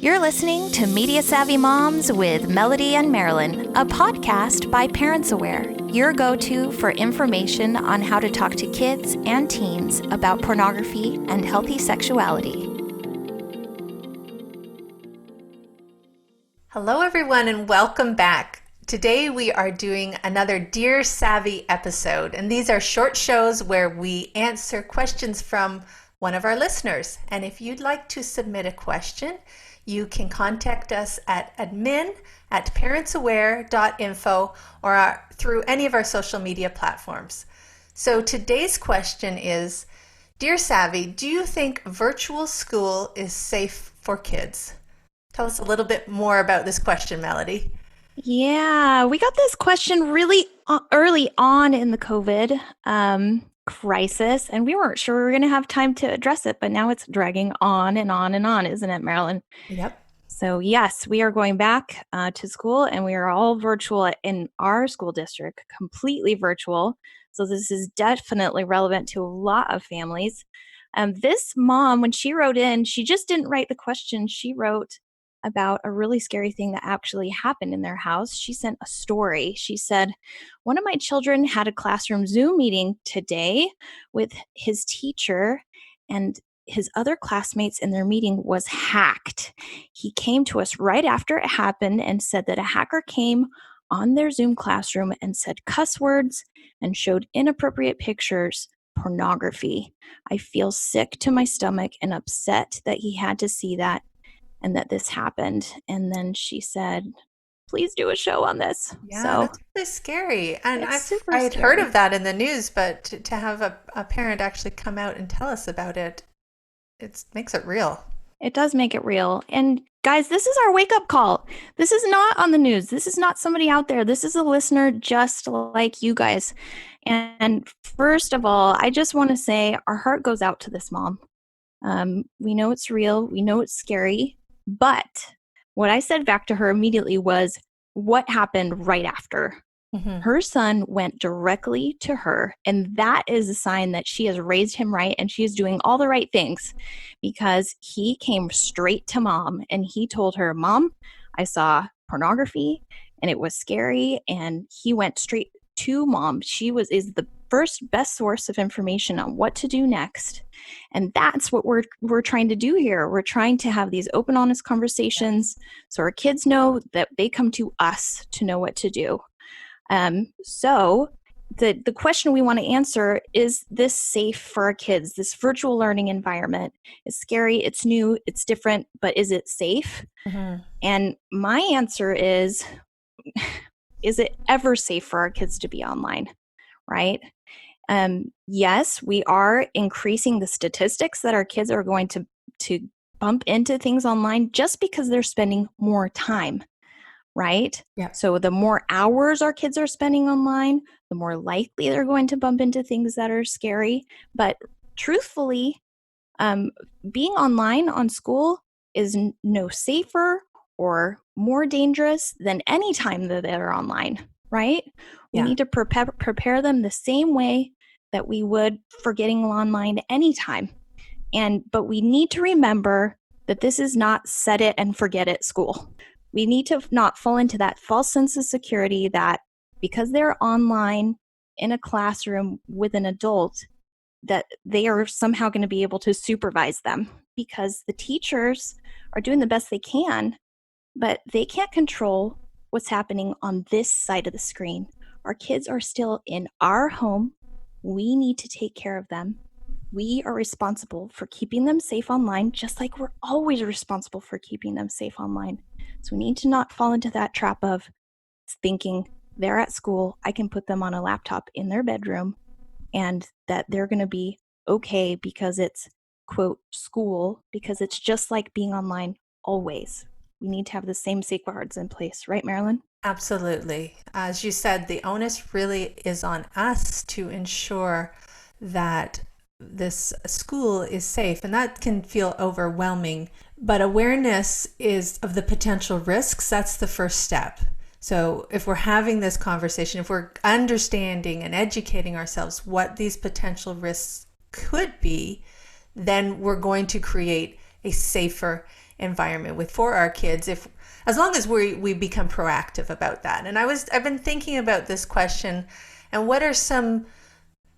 You're listening to Media Savvy Moms with Melody and Marilyn, a podcast by Parents Aware, your go-to for information on how to talk to kids and teens about pornography and healthy sexuality. Hello, everyone, and welcome back. Today we are doing another Dear Savvy episode, and these are short shows where we answer questions from one of our listeners. And if you'd like to submit a question, you can contact us at admin@parentsaware.info or through any of our social media platforms. So today's question is, Dear Savvy, do you think virtual school is safe for kids? Tell us a little bit more about this question, Melody. Yeah, we got this question really early on in the COVID crisis, and we weren't sure we were going to have time to address it, but now it's dragging on and on and on, isn't it, Marilyn? Yep. So yes, we are going back to school, and we are all virtual in our school district, completely virtual. So this is definitely relevant to a lot of families. This mom, when she wrote in, she just didn't write the question. She wrote about a really scary thing that actually happened in their house. She sent a story. She said, one of my children had a classroom Zoom meeting today with his teacher, and his other classmates in their meeting was hacked. He came to us right after it happened and said that a hacker came on their Zoom classroom and said cuss words and showed inappropriate pictures, pornography. I feel sick to my stomach and upset that he had to see that and that this happened. And then she said, please do a show on this. Yeah, So that's really scary. And I super had scary. heard of that in the news, but to have a parent actually come out and tell us about it, it makes it real. It does make it real. And guys, this is our wake-up call. This is not on the news. This is not somebody out there. This is a listener just like you guys. And first of all, I just want to say our heart goes out to this mom. We know it's real. We know it's scary. But what I said back to her immediately was, what happened right after? Mm-hmm. Her son went directly to her, and that is a sign that she has raised him right and she is doing all the right things, because he came straight to mom and he told her, Mom, I saw pornography and it was scary, and he went straight to mom. She is the first best source of information on what to do next. And that's what we're trying to do here. We're trying to have these open, honest conversations so our kids know that they come to us to know what to do. So the question we want to answer, is this safe for our kids? This virtual learning environment is scary, it's new, it's different, but is it safe? Mm-hmm. And my answer is it ever safe for our kids to be online, right? Yes, we are increasing the statistics that our kids are going to bump into things online just because they're spending more time. Right? Yeah. So the more hours our kids are spending online, the more likely they're going to bump into things that are scary. But truthfully, being online on school is no safer or more dangerous than any time that they're online, right? Yeah. We need to prepare them the same way that we would for getting online anytime. But we need to remember that this is not set it and forget it school. We need to not fall into that false sense of security that because they're online in a classroom with an adult, that they are somehow going to be able to supervise them, because the teachers are doing the best they can, but they can't control what's happening on this side of the screen. Our kids are still in our home. We need to take care of them. We are responsible for keeping them safe online, just like we're always responsible for keeping them safe online. So we need to not fall into that trap of thinking they're at school, I can put them on a laptop in their bedroom, and that they're going to be okay because it's, quote, school, because it's just like being online always. We need to have the same safeguards in place. Right, Marilyn? Absolutely. As you said, the onus really is on us to ensure that this school is safe, and that can feel overwhelming, but awareness is of the potential risks. That's the first step. So if we're having this conversation, if we're understanding and educating ourselves what these potential risks could be, then we're going to create a safer environment with for our kids, if as long as we become proactive about that. And I've been thinking about this question, and what are some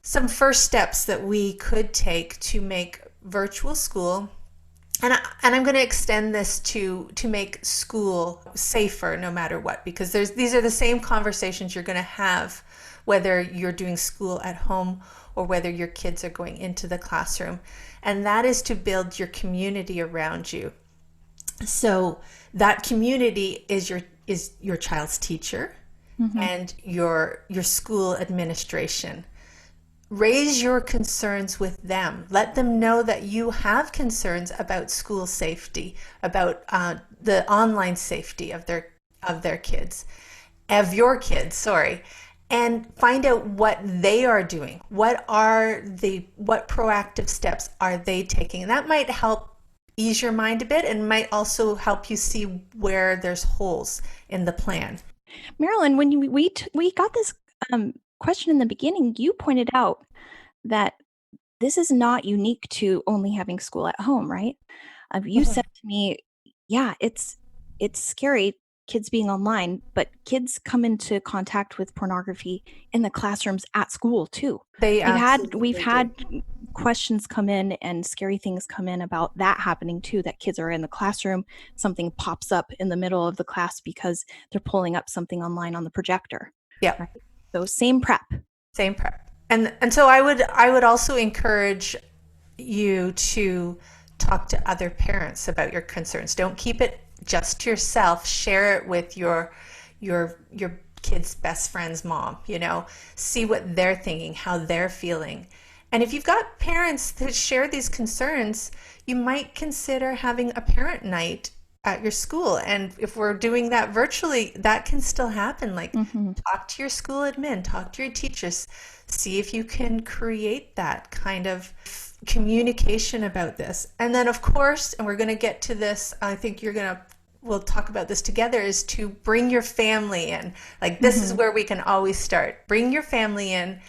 first steps that we could take to make virtual school, and I'm going to extend this to make school safer no matter what, because these are the same conversations you're going to have whether you're doing school at home or whether your kids are going into the classroom. And that is to build your community around you. So that community is your child's teacher Mm-hmm. and your school administration. Raise your concerns with them. Let them know that you have concerns about school safety, about the online safety of their kids, of your kids, sorry, and find out what they are doing. What proactive steps are they taking? And that might help ease your mind a bit, and might also help you see where there's holes in the plan. Marilyn, when we got this question in the beginning, you pointed out that this is not unique to only having school at home, right? You said to me, yeah, it's scary kids being online, but kids come into contact with pornography in the classrooms at school too. They We've absolutely had do. questions come in and scary things come in about that happening too, that kids are in the classroom, something pops up in the middle of the class because they're pulling up something online on the projector, Yeah, right? So same prep. same prep. And so I would also encourage you to talk to other parents about your concerns. Don't keep it just to yourself. Share it with your kid's best friend's mom, see what they're thinking, how they're feeling. And if you've got parents that share these concerns, you might consider having a parent night at your school. And if we're doing that virtually, that can still happen. Like, Mm-hmm. talk to your school admin, talk to your teachers, see if you can create that kind of communication about this. And then, of course, and we're going to get to this, I think we'll talk about this together, is to bring your family in. Like, this is Mm-hmm. where we can always start. Bring your family in,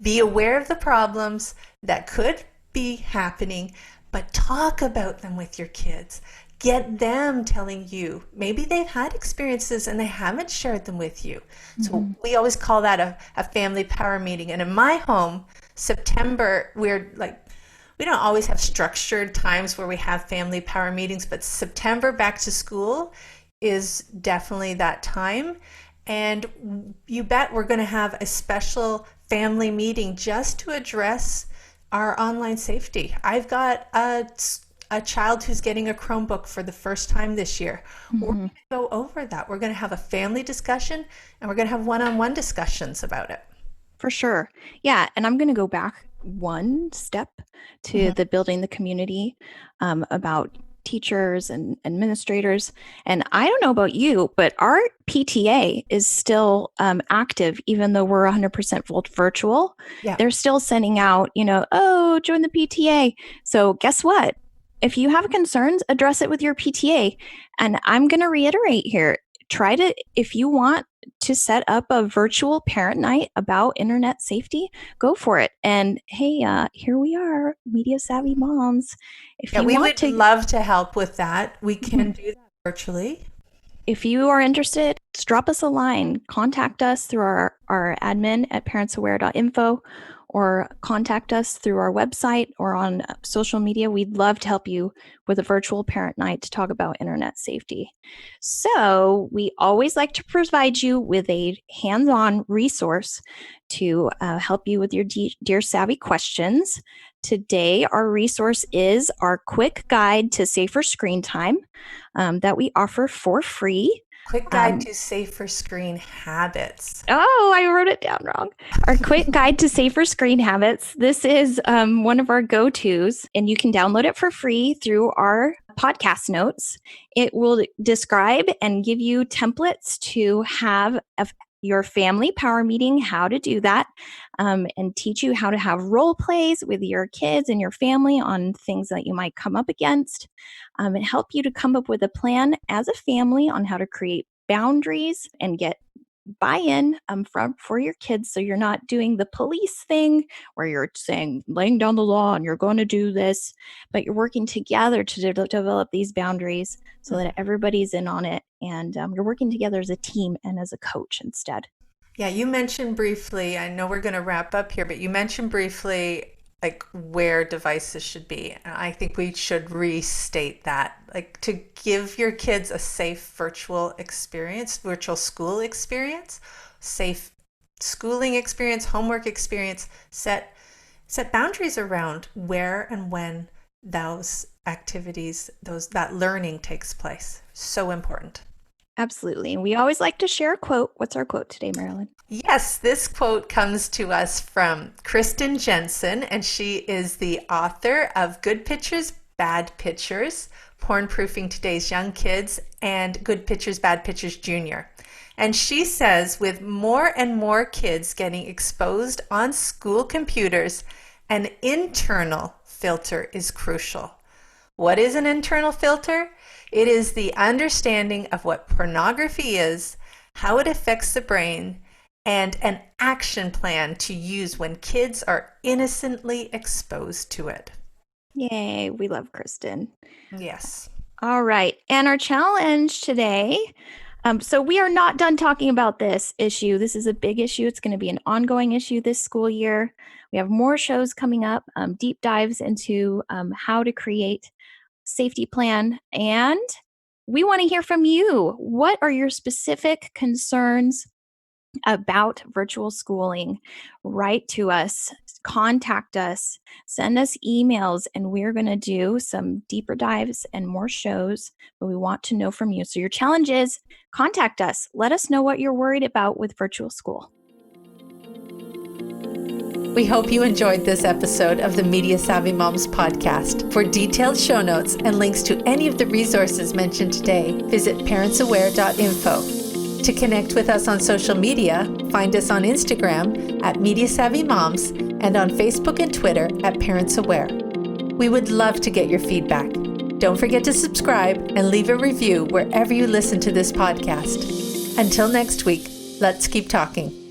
be aware of the problems that could be happening, but talk about them with your kids. Get them telling you. Maybe they've had experiences and they haven't shared them with you. So Mm-hmm. we always call that a family power meeting. And in my home, September, we don't always have structured times where we have family power meetings, but September back to school is definitely that time. And you bet we're going to have a special family meeting just to address our online safety. I've got a child who's getting a Chromebook for the first time this year. We're going Mm-hmm. to go over that. We're going to have a family discussion, and we're going to have one-on-one discussions about it. For sure. Yeah. And I'm going to go back one step to Mhm. the building the community, about teachers and administrators. And I don't know about you, but our PTA is still active, even though we're 100% virtual. Yeah. They're still sending out, oh, join the PTA. So guess what? If you have concerns, address it with your PTA. And I'm going to reiterate here, if you want to set up a virtual parent night about internet safety, go for it. And hey, here we are, media savvy moms. If Yeah, you we want would to, love to help with that. We Mhm. can do that virtually. If you are interested, just drop us a line. Contact us through our admin at parentsaware.info, or contact us through our website or on social media. We'd love to help you with a virtual parent night to talk about internet safety. So we always like to provide you with a hands-on resource to help you with your Dear Savvy questions. Today, our resource is our quick guide to safer screen time, that we offer for free. Quick guide Um, to safer screen habits. oh, I wrote it down wrong. Our quick guide to safer screen habits. This is one of our go tos, and you can download it for free through our podcast notes. It will describe and give you templates to have your family power meeting, how to do that, and teach you how to have role plays with your kids and your family on things that you might come up against, and help you to come up with a plan as a family on how to create boundaries and get buy-in for your kids, so you're not doing the police thing where you're saying, laying down the law and you're going to do this, but you're working together to develop these boundaries so that everybody's in on it, and you're working together as a team and as a coach instead. Yeah, you mentioned briefly, I know we're going to wrap up here, but you mentioned briefly like where devices should be. And I think we should restate that, like to give your kids a safe virtual experience, virtual school experience, safe schooling experience, homework experience, set boundaries around where and when those activities, that learning takes place. So important. Absolutely. And we always like to share a quote. What's our quote today, Marilyn? Yes, this quote comes to us from Kristen Jensen, and she is the author of Good Pictures, Bad Pictures, Porn-Proofing Today's Young Kids, and Good Pictures, Bad Pictures Junior. And she says, with more and more kids getting exposed on school computers, an internal filter is crucial. What is an internal filter? It is the understanding of what pornography is, how it affects the brain, and an action plan to use when kids are innocently exposed to it. Yay, we love Kristen. Yes. All right. And our challenge today. So we are not done talking about this issue. This is a big issue. It's going to be an ongoing issue this school year. We have more shows coming up, deep dives into how to create safety plan. And we want to hear from you. What are your specific concerns about virtual schooling? Write to us, contact us, send us emails, and we're going to do some deeper dives and more shows, but we want to know from you. So your challenge is contact us. Let us know what you're worried about with virtual school. We hope you enjoyed this episode of the Media Savvy Moms podcast. For detailed show notes and links to any of the resources mentioned today, visit parentsaware.info. To connect with us on social media, find us on Instagram at Media Savvy Moms and on Facebook and Twitter at Parents Aware. We would love to get your feedback. Don't forget to subscribe and leave a review wherever you listen to this podcast. Until next week, let's keep talking.